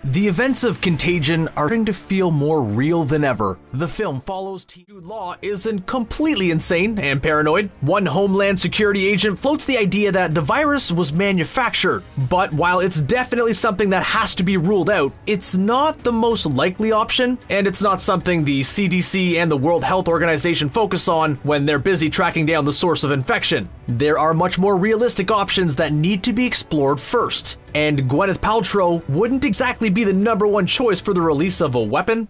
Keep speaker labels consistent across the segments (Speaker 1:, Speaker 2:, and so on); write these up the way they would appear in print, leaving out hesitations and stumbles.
Speaker 1: The events of Contagion are starting to feel more real than ever. The film follows Jude Law isn't completely insane and paranoid. One Homeland Security agent floats the idea that the virus was manufactured, but while it's definitely something that has to be ruled out, it's not the most likely option, and it's not something the CDC and the World Health Organization focus on when they're busy tracking down the source of infection. There are much more realistic options that need to be explored first, and Gwyneth Paltrow wouldn't exactly be the #1 choice for the release of a weapon.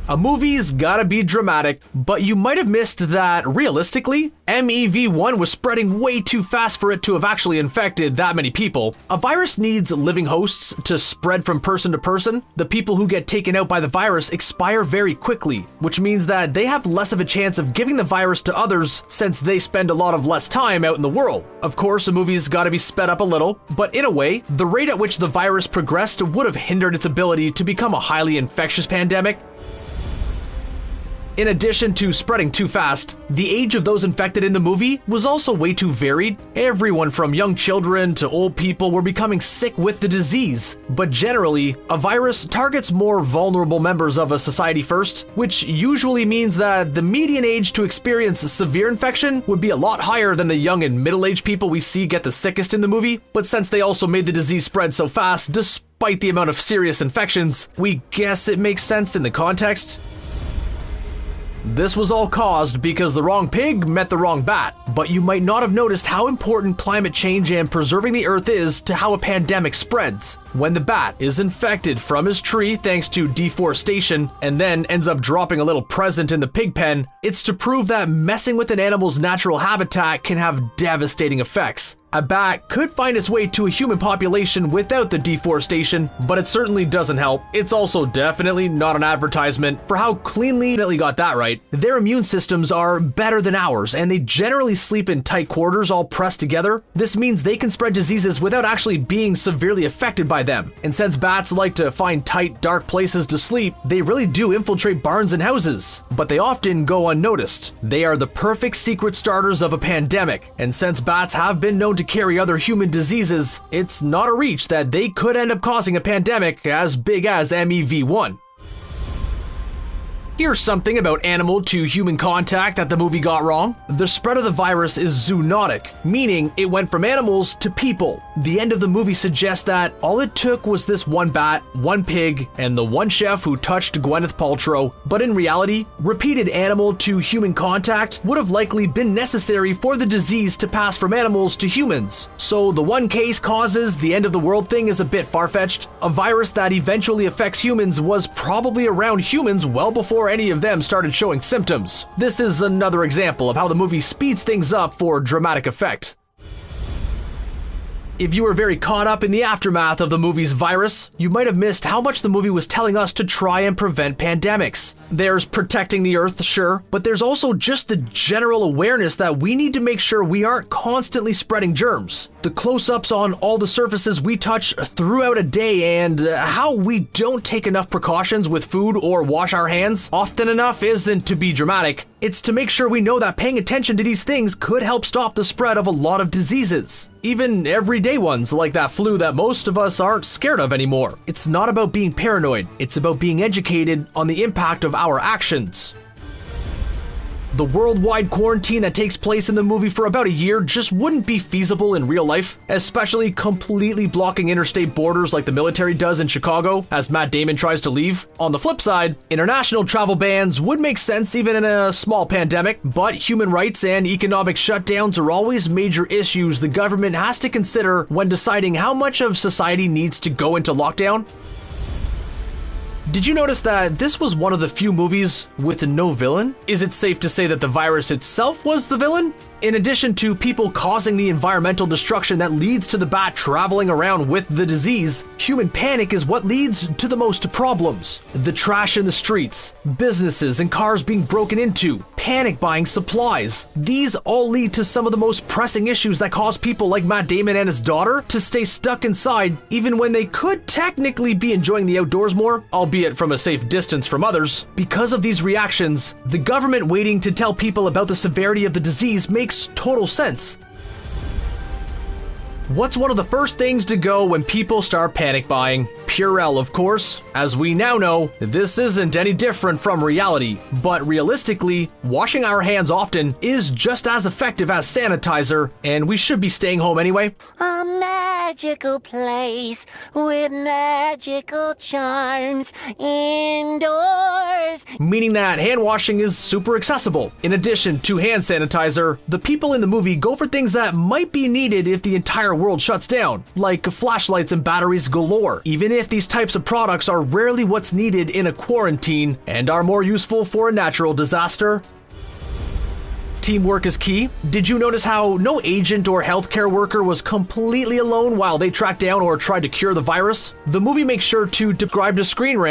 Speaker 1: A movie's gotta be dramatic, but you might have missed that, realistically, MEV1 was spreading way too fast for it to have actually infected that many people. A virus needs living hosts to spread from person to person. The people who get taken out by the virus expire very quickly, which means that they have less of a chance of giving the virus to others since they spend a lot of less time out in the world. Of course, a movie's gotta be sped up a little, but in a way, the rate at which the virus progressed would have hindered its ability to become a highly infectious pandemic. In addition to spreading too fast, the age of those infected in the movie was also way too varied. Everyone from young children to old people were becoming sick with the disease. But generally, a virus targets more vulnerable members of a society first, which usually means that the median age to experience severe infection would be a lot higher than the young and middle-aged people we see get the sickest in the movie. But since they also made the disease spread so fast, despite the amount of serious infections, we guess it makes sense in the context. This was all caused because the wrong pig met the wrong bat, but you might not have noticed how important climate change and preserving the earth is to how a pandemic spreads. When the bat is infected from his tree thanks to deforestation and then ends up dropping a little present in the pig pen, it's to prove that messing with an animal's natural habitat can have devastating effects. A bat could find its way to a human population without the deforestation, but it certainly doesn't help. It's also definitely not an advertisement for how cleanly they got that right. Their immune systems are better than ours, and they generally sleep in tight quarters all pressed together. This means they can spread diseases without actually being severely affected by them. And since bats like to find tight, dark places to sleep, they really do infiltrate barns and houses, but they often go unnoticed. They are the perfect secret starters of a pandemic, and since bats have been known to carry other human diseases, it's not a reach that they could end up causing a pandemic as big as MEV1. Here's something about animal to human contact that the movie got wrong. The spread of the virus is zoonotic, meaning it went from animals to people. The end of the movie suggests that all it took was this one bat, one pig, and the one chef who touched Gwyneth Paltrow, but in reality, repeated animal to human contact would have likely been necessary for the disease to pass from animals to humans. So the one case causes the end of the world thing is a bit far-fetched. A virus that eventually affects humans was probably around humans well before any of them started showing symptoms. This is another example of how the movie speeds things up for dramatic effect. If you were very caught up in the aftermath of the movie's virus, you might have missed how much the movie was telling us to try and prevent pandemics. There's protecting the earth, sure, but there's also just the general awareness that we need to make sure we aren't constantly spreading germs. The close-ups on all the surfaces we touch throughout a day and how we don't take enough precautions with food or wash our hands often enough isn't to be dramatic. It's to make sure we know that paying attention to these things could help stop the spread of a lot of diseases. Even everyday ones like that flu that most of us aren't scared of anymore. It's not about being paranoid, it's about being educated on the impact of our actions. The worldwide quarantine that takes place in the movie for about a year just wouldn't be feasible in real life, especially completely blocking interstate borders like the military does in Chicago as Matt Damon tries to leave. On the flip side, international travel bans would make sense even in a small pandemic, but human rights and economic shutdowns are always major issues the government has to consider when deciding how much of society needs to go into lockdown. Did you notice that this was one of the few movies with no villain? Is it safe to say that the virus itself was the villain? In addition to people causing the environmental destruction that leads to the bat traveling around with the disease, human panic is what leads to the most problems. The trash in the streets, businesses and cars being broken into, panic buying supplies. These all lead to some of the most pressing issues that cause people like Matt Damon and his daughter to stay stuck inside even when they could technically be enjoying the outdoors more, albeit from a safe distance from others. Because of these reactions, the government waiting to tell people about the severity of the disease makes total sense. What's one of the first things to go when people start panic buying? Purell, of course. As we now know, this isn't any different from reality, but realistically, washing our hands often is just as effective as sanitizer, and we should be staying home anyway.
Speaker 2: A magical place with magical charms indoors.
Speaker 1: Meaning that hand washing is super accessible. In addition to hand sanitizer, the people in the movie go for things that might be needed if the entire world shuts down, like flashlights and batteries galore, even if these types of products are rarely what's needed in a quarantine and are more useful for a natural disaster. Teamwork is key. Did you notice how no agent or healthcare worker was completely alone while they tracked down or tried to cure the virus? The movie makes sure to describe to Screen Rant